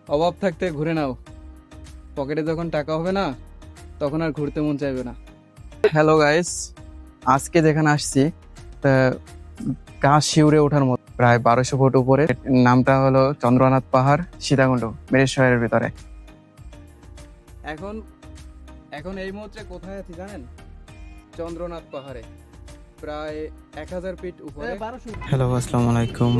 অভাব থাকতে ঘুরে নাও, পকেটে যখন টাকা হবে না তখন আর ঘুরতে মন চাইবে না। হ্যালো গাইস, আজকে যেখানে আসছি তা গা শিউরে ওঠার মতো, প্রায় 1200 ফুট উপরে। নামটা হলো চন্দ্রনাথ পাহাড়, সীতাকুণ্ড, মেরের শহরের ভিতরে। এখন এখন এই মুহূর্তে কোথায় আছি জানেন? চন্দ্রনাথ পাহাড়ে, প্রায় 1000 ফিট উপরে। হ্যালো, আসসালামু আলাইকুম।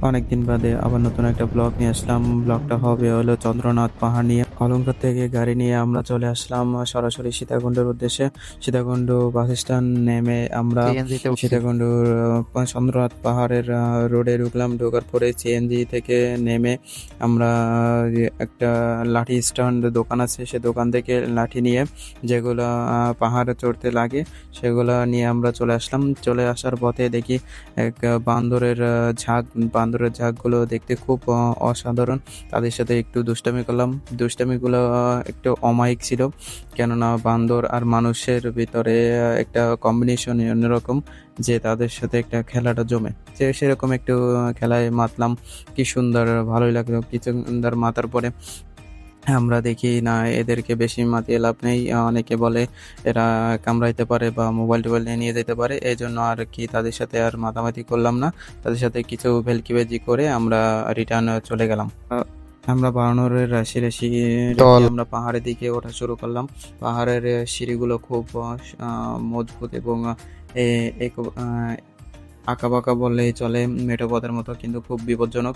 অনেকদিন বাদে আবার নতুন একটা ব্লগ নিয়ে আসলাম। ব্লগটা হবে হলো চন্দ্রনাথ পাহাড় নিয়ে। অলংকার থেকে গাড়ি নিয়ে আমরা চলে আসলাম সরাসরি সীতাকুণ্ডের উদ্দেশ্যে। সীতাকুণ্ড বাস স্ট্যান্ড নেমে আমরা সীতাকুণ্ডর চন্দ্রনাথ পাহাড়ের রোডে ঢুকলাম। ঢোকার পরে সিএনজি থেকে নেমে আমরা একটা লাঠি স্ট্যান্ড দোকান আছে, সে দোকান থেকে লাঠি নিয়ে যেগুলো পাহাড়ে চড়তে লাগে সেগুলো নিয়ে আমরা চলে আসলাম। চলে আসার পথে দেখি এক বান্দরের ঝাঁক। বান্দরের ঝাঁকগুলো দেখতে খুব অসাধারণ। তাদের সাথে একটু দুষ্টামি করলাম। দুষ্টামিগুলো একটু অমায়িক ছিল, কেননা বান্দর আর মানুষের ভিতরে একটা কম্বিনেশন অন্যরকম, যে তাদের সাথে একটা খেলাটা জমে, যে সেরকম একটু খেলায় মাতলাম। কি সুন্দর, ভালোই লাগলো। কিছু সুন্দর মাতার পরে আমরা দেখি না এদেরকে বেশি মাতিয়ে লাভ নেই। অনেকে বলে এরা কামড়াইতে পারে বা মোবাইল টোবাইল নিয়ে যেতে পারে, এই জন্য আর কি তাদের সাথে আর মাতামাতি করলাম না। তাদের সাথে কিছু ভেলকিবাজি করে আমরা রিটার্ন চলে গেলাম। আমরা বানানোর রাশি রাশি রেখে আমরা পাহাড়ের দিকে ওঠা শুরু করলাম। পাহাড়ের সিঁড়িগুলো খুব মজবুত এবং আঁকা বাঁকা বললেই চলে, মেঠো পথের মতো, কিন্তু খুব বিপজ্জনক।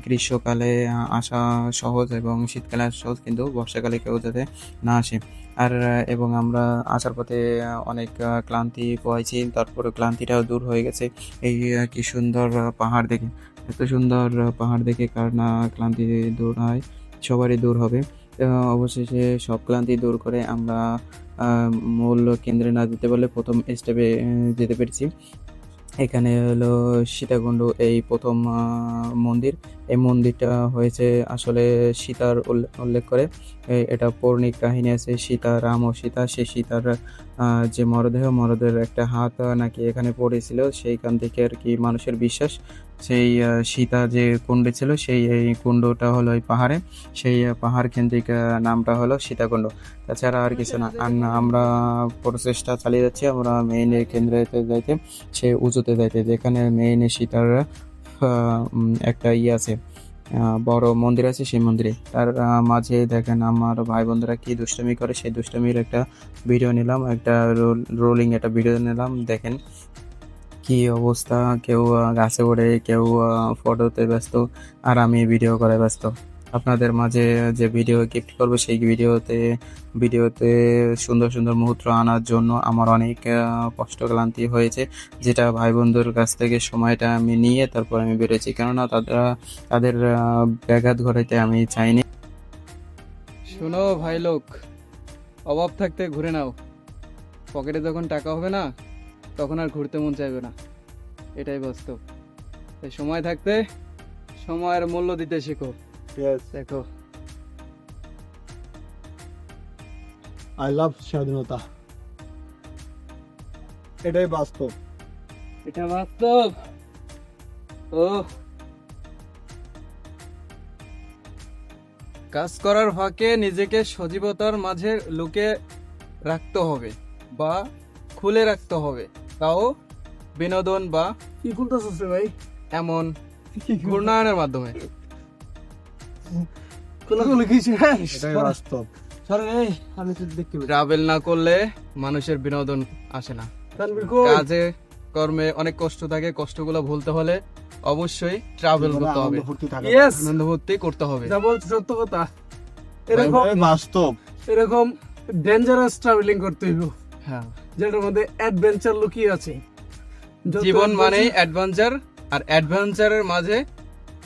গ্রীষ্মকালে আসা সহজ এবং শীতকালে আসা সহজ, কিন্তু বর্ষাকালে কেউ যাতে না আসে। আর এবং আমরা আসার পথে অনেক ক্লান্তি পোহাইছি, তারপরে ক্লান্তিটাও দূর হয়ে গেছে। এই কি সুন্দর পাহাড় দেখে, এত সুন্দর পাহাড় দেখে কার না ক্লান্তি দূর হয়, সবারই দূর হবে। অবশেষে সব ক্লান্তি দূর করে আমরা মূল কেন্দ্রে না যেতে পারলে প্রথম স্টেপে যেতে পেরেছি। এখানে হলো সীতাকুণ্ড এই প্রথম মন্দির। এই মন্দিরটা হয়েছে আসলে সীতার উল্লেখ করে। এটা পৌরাণিক কাহিনী আছে, সীতা, রাম ও সীতা। সেই সীতার যে মরদেহের একটা হাত নাকি এখানে পড়েছিল, সেইখান থেকে আর কি মানুষের বিশ্বাস সেই সীতা যে কুণ্ডে ছিল, সেই এই কুণ্ডটা হলো এই পাহাড়ে। সেই পাহাড় কেন্দ্রিক নামটা হলো সীতাকুণ্ড। তাছাড়া আর কিছু না। আর আমরা প্রচেষ্টা চালিয়ে যাচ্ছি আমরা মেইন কেন্দ্রে যাইতে, সে উঁচুতে যাইতে, যেখানে মেইন সীতার একটা আছে, বড় মন্দির আছে। সেই মন্দিরে তার মাঝে দেখেন আমার ভাই বোনরা কি দুষ্টামি করে, সেই দুষ্টামির একটা ভিডিও নিলাম, একটা রোলিং একটা ভিডিও নিলাম। দেখেন কি অবস্থা, কেউ গাছে ওড়ে, কেউ ফটোতে ব্যস্ত, আর আমি ভিডিও করে ব্যস্ত। আপনাদের মাঝে যে ভিডিও গিফট করবো, সেই ভিডিওতে সুন্দর সুন্দর মুহূর্ত আনার জন্য আমার অনেক কষ্ট ক্লান্তি হয়েছে, যেটা ভাই বন্ধুর কাছ থেকে সময়টা আমি নিয়ে তারপর আমি বেরোচ্ছি, কেননা তাদের ব্যাঘাত ঘটাইতে আমি চাইনি। শোনো ভাই লোক, অভাব থাকতে ঘুরে নাও, পকেটে যখন টাকা হবে না তখন আর ঘুরতে মন চাইবে না। এটাই বাস্তব। তাই সময় থাকতে সময়ের মূল্য দিতে শেখো। দেখো, আই লাভ স্বাধীনতা। এটাই বাস্তব। এটা বাস্তব। ও, কাজ করার ফাঁকে নিজেকে সজীবতার মাঝে লুকে রাখতে হবে বা খুলে রাখতে হবে, তাও বিনোদন বা কি খুলতেছিস রে ভাই? এমন ঘূর্ণায়নের মাধ্যমে। খোলাখুলি কিছু এটাই বাস্তব। সরে এই আমি তো দেখতে পাই। ট্রাভেল না করলে মানুষের বিনোদন আসে না। তানভীর কই? কাজে কর্মে অনেক কষ্ট থাকে, কষ্টগুলো ভুলতে হলে অবশ্যই ট্রাভেল করতে হবে, ইয়েস, আনন্দ ফুর্তি করতে হবে। যা বলছিস সত্য কথা। এরকম বাস্তব। এরকম ডেঞ্জারাস ট্রাভেলিং করতে হইব, হ্যাঁ, যেটার মধ্যে অ্যাডভেঞ্চার লুকিয়ে আছে। যত জীবন adventure- মানে অ্যাডভেঞ্চার, আর অ্যাডভেঞ্চারের মাঝে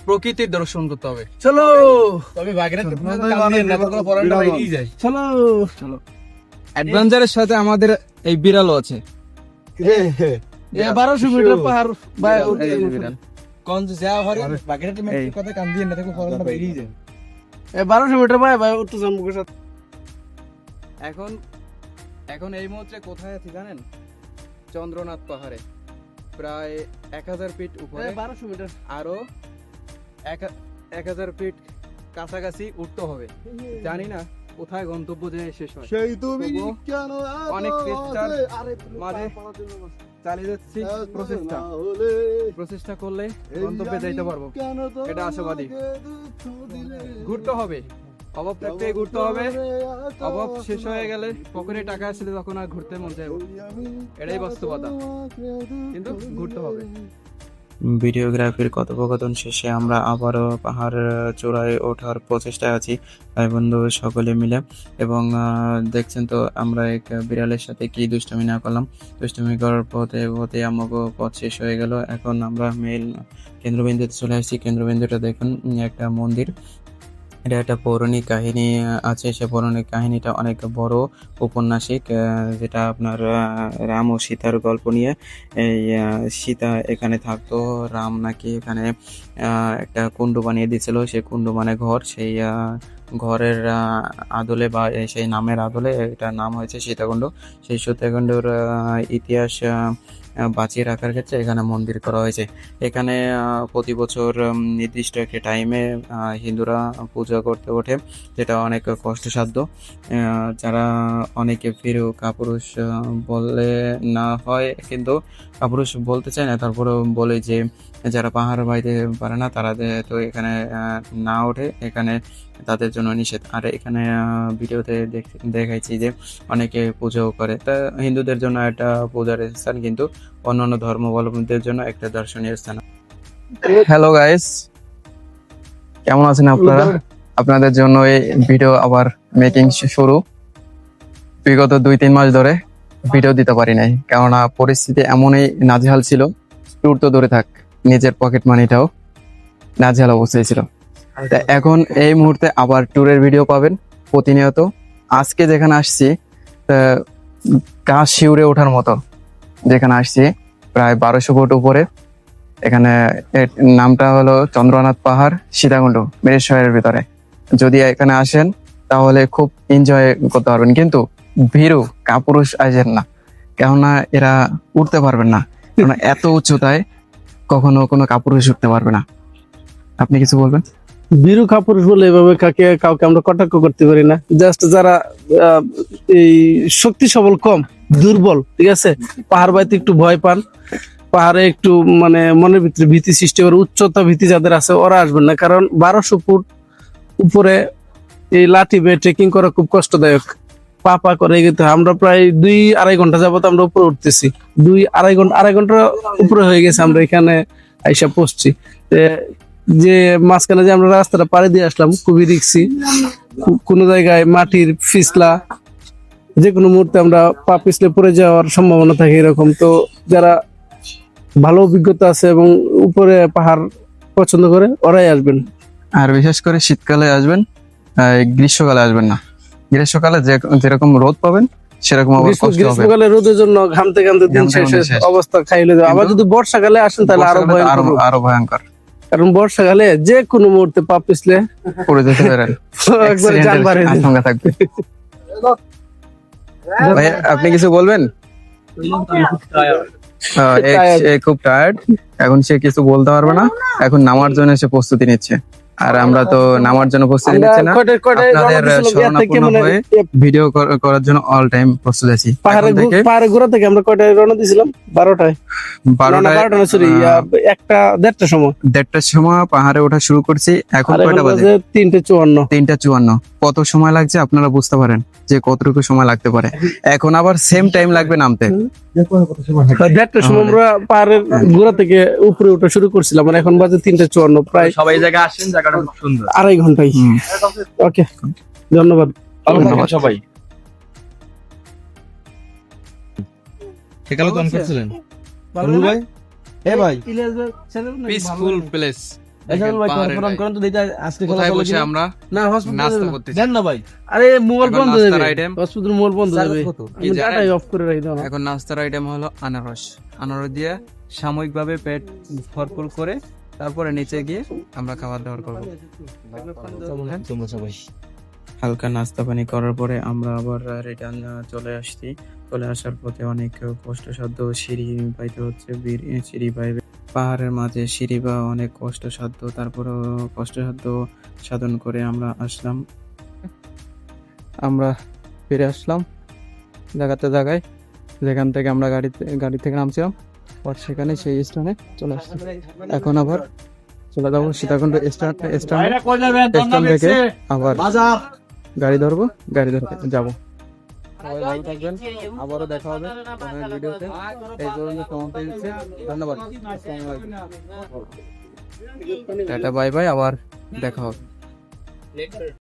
প্রকৃতির দর্শন করতে হবে। চলো তবে বাগেরা চলো চলো, অ্যাডভেঞ্চারের সাথে আমাদের এই বিড়ালও আছে। 1200 মিটার পাহাড় ভাই এই যে বিড়াল। এ 1200 মিটার ভাই উঠতে জন্মকে সাথে। এখন এখন এই মুহূর্তে কোথায় আছি জানেন? চন্দ্রনাথ পাহাড়ে, প্রায় 1000 ফিট উপরে। 1200 মিটার আরো 1000 ফিট কাছাকাছি উঠতে হবে। জানি না কোথায় গন্তব্য যে শেষ হয়। সেই তুমি তবুও কেন অনেক চেষ্টার মাঝে চালিয়ে যাচ্ছি প্রচেষ্টা করলে গন্তব্যে যাইতে পারবো, এটা আশাবাদী। ঘুরতে হবে, অভাব থাকতে ঘুরতে হবে। অভাব শেষ হয়ে গেলে পকেটে টাকা আসলে তখন আর ঘুরতে মন চাইব, এটাই বাস্তবতা, কিন্তু ঘুরতে হবে। ভিডিওগ্রাফির কথোপকথন শেষে আমরা আবারও পাহাড় চূড়ায় ওঠার প্রচেষ্টায় আছি ভাই বন্ধু সকলে মিলে। এবং দেখছেন তো আমরা এক বিড়ালের সাথে কি দুষ্টামি না করলাম। দুষ্টামি করার পথে পথে আমাকে পথ শেষ হয়ে গেল। এখন আমরা মেল কেন্দ্রবিন্দুতে চলে আসছি। কেন্দ্রবিন্দুটা দেখুন, একটা মন্দির। এটা একটা পৌরাণিক কাহিনী আছে। সে পৌরাণিক কাহিনীটা অনেক বড় ঔপন্যাসিক, যেটা আপনার রাম ও সীতার গল্প নিয়ে। এই সীতা এখানে থাকতো, রাম নাকি এখানে একটা কুণ্ড বানিয়ে দিয়েছিল। সেই কুণ্ড মানে ঘর, সেই ঘরের আদলে বা সেই নামের আদলে এটার নাম হয়েছে সীতাকুণ্ড। সেই সীতাকুণ্ডর ইতিহাস বাঁচিয়ে রাখার ক্ষেত্রে এখানে মন্দির করা হয়েছে। এখানে প্রতি বছর নির্দিষ্ট একটি টাইমে হিন্দুরা পূজা করতে ওঠে, যেটা অনেক কষ্টসাধ্য। যারা অনেকে ফিরেও কাপুরুষ বলে না হয়, কিন্তু কাপুরুষ বলতে চায় না, তারপরেও বলে যে যারা পাহাড় বাইতে পারে না তারা তো এখানে না ওঠে, এখানে তাদের জন্য নিষেধ। আর এখানে ভিডিওতে দেখাইছি যে অনেকে পুজোও করে। তা হিন্দুদের জন্য একটা পূজার স্থান, কিন্তু অন্যান্য ধর্মাবলম্বীদের জন্য একটা দর্শনীয় স্থান। হ্যালো গাইস, কেমন আছেন আপনারা? আপনাদের জন্য এই ভিডিও আবার মেকিং শুরু। বিগত 2-3 মাস ধরে ভিডিও দিতে পারি নাই, কেননা পরিস্থিতি এমনই নাজেহাল ছিল। ট্যুর তো দূরে থাক, নিজের পকেট মানিটাও নাজেহাল অবস্থায় ছিল। তা এখন এই মুহূর্তে আবার ট্যুরের ভিডিও পাবেন প্রতিনিয়ত। আজকে যেখানে আসছি গা শিউরে ওঠার মতো, যেখানে আসছি প্রায় 1200 ফুট উপরে। এখানে এর নামটা হলো চন্দ্রনাথ পাহাড়, সীতাকুণ্ড, মিরেশ্বরের ভিতরে। যদি এখানে আসেন তাহলে খুব এনজয় করতে পারবেন, কিন্তু ভীরু কাপুরুষ আসেন না, কেননা এরা উঠতে পারবেন না, কারণ এত উচ্চতায় কখনো কোনো কাপুরুষ উঠতে পারবে না। আপনি কিছু বলবেন? বীরু কাপুরুষ বলে এভাবে কাউকে আমরা কটাক্ষ করতে পারি না। জাস্ট যারা এই শক্তি সবল কম, দুর্বল, ঠিক আছে, পাহাড় বাইতে একটু ভয় পান, পাহাড়ে একটু মানে মনের ভিতরে ভীতি সৃষ্টি করে, উচ্চতা ভীতি যাদের আছে ওরা আসবেন না। কারণ 1200 ফুট উপরে এই লাঠি বেয়ে ট্রেকিং করা খুব কষ্টদায়ক। পা করে এগোতে হয়। আমরা প্রায় 2-2.5 ঘন্টা যাবত আমরা উপরে উঠতেছি। 2-2.5 ঘন্টা উপরে হয়ে গেছে, আমরা এখানে আইসা পৌঁছছি। যে মাঝখানে যে আমরা রাস্তাটা পাড়ি দিয়ে আসলাম, খুবই রিস্কি। কোনো জায়গায় মাটির ফিসলা, যে কোনো মুহূর্তে আমরা পা পিছলে পড়ে যাওয়ার সম্ভাবনা থাকে এরকম। তো যারা ভালো অভিজ্ঞতা আছে এবং উপরে পাহাড় পছন্দ করে ওরাই আসবেন। আর বিশেষ করে শীতকালে আসবেন, গ্রীষ্মকালে আসবেন না। গ্রীষ্মকালে যেরকম রোদ পাবেন সেরকম আবার কষ্ট হবে। গ্রীষ্মকালে রোদের জন্য ঘামতে ঘামতে দিন শেষ অবস্থা খাইলে যাবে। আবার যদি বর্ষাকালে আসেন তাহলে আরো ভয়ঙ্কর, কারণ বর্ষাকালে যে কোনো মুহূর্তে পা পিছলে পড়ে যেতে পারেন, একবারে জান বাড়ে আশঙ্কা থাকবে। ভাই আপনি কিছু বলবেন? খুব টায়ার্ড, এখন সে কিছু বলতে পারবে না। এখন নামার জন্য সে প্রস্তুতি নিচ্ছে, আর আমরা তো নামার জন্য প্রস্তুতি নিচ্ছি না। আপনাদের শরণাপন্ন হয়ে ভিডিও করার জন্য অল টাইম প্রস্তুত আছি। পাহাড়ে ঘোরা থেকে আমরা কয়টায় রওনা দিয়েছিলাম? 12টায় না, সরি 1:30টার সময়। 1:30টার সময় পাহাড়ে ওঠা শুরু করছি। এখন কয়টা বাজে? 3:54। 3:54। কত সময় লাগছে আপনারা বুঝতে পারেন যে কতটুকু সময় লাগতে পারে। এখন আবার সেম টাইম লাগবে নামতে। 1:30টার সময় আমরা পাহাড়ের গোড়া থেকে উপরে ওঠা শুরু করছিলাম, আর এখন বাজে 3:54। প্রায় সবাই জায়গায় আসেন, জায়গাটা খুব সুন্দর। 2.5 ঘন্টায়। ওকে, ধন্যবাদ সবাই। সেকালে তো করছিলেন ভাই। এ ভাই, পিসফুল প্লেস। আজকে কোথায় বসে আমরা না নাস্তা করতেছি? দেন না ভাই। আরে মোবাইল বন্ধ হয়ে যাবে, আইটেম হসপিটাল মোবাইল বন্ধ হয়ে যাবে। কি জানেন? ডাটাই অফ করে রাখি দাও না। এখন নাস্তার আইটেম হলো আনারস। আনারস দিয়ে সাময়িকভাবে পেট ভরপুর করে তারপরে নিচে গিয়ে আমরা খাবার দাবার করবো। তোমরা সবাই হালকা নাস্তা পানি করার পরে আমরা আবার রিটার্ন চলে আসছি। চলে আসার পথে অনেক কষ্টসাধ্য সিঁড়ি পাইতে হচ্ছে। সিঁড়ি পাইবে পাহাড়ের মাঝে সিঁড়ি বা অনেক কষ্টসাধ্য, তারপরেও কষ্টসাধ্য সাধন করে আমরা আসলাম। আমরা ফিরে আসলাম জায়গায়, যেখান থেকে আমরা গাড়ি থেকে নামছিলাম, পর সেখানে সেই স্থানে চলে আসছি। এখন আবার চলে যাবো সীতাকুণ্ড স্টেশন থেকে আবার গাড়ি ধরবো, গাড়ি ধরে যাবো। সবাই ভালো থাকবেন, আবারও দেখা হবে পরের ভিডিওতে। এই ধরনের সমাপ্ত হচ্ছে, ধন্যবাদ, আসসালামু আলাইকুম, টাটা বাই বাই, আবার দেখা হবে।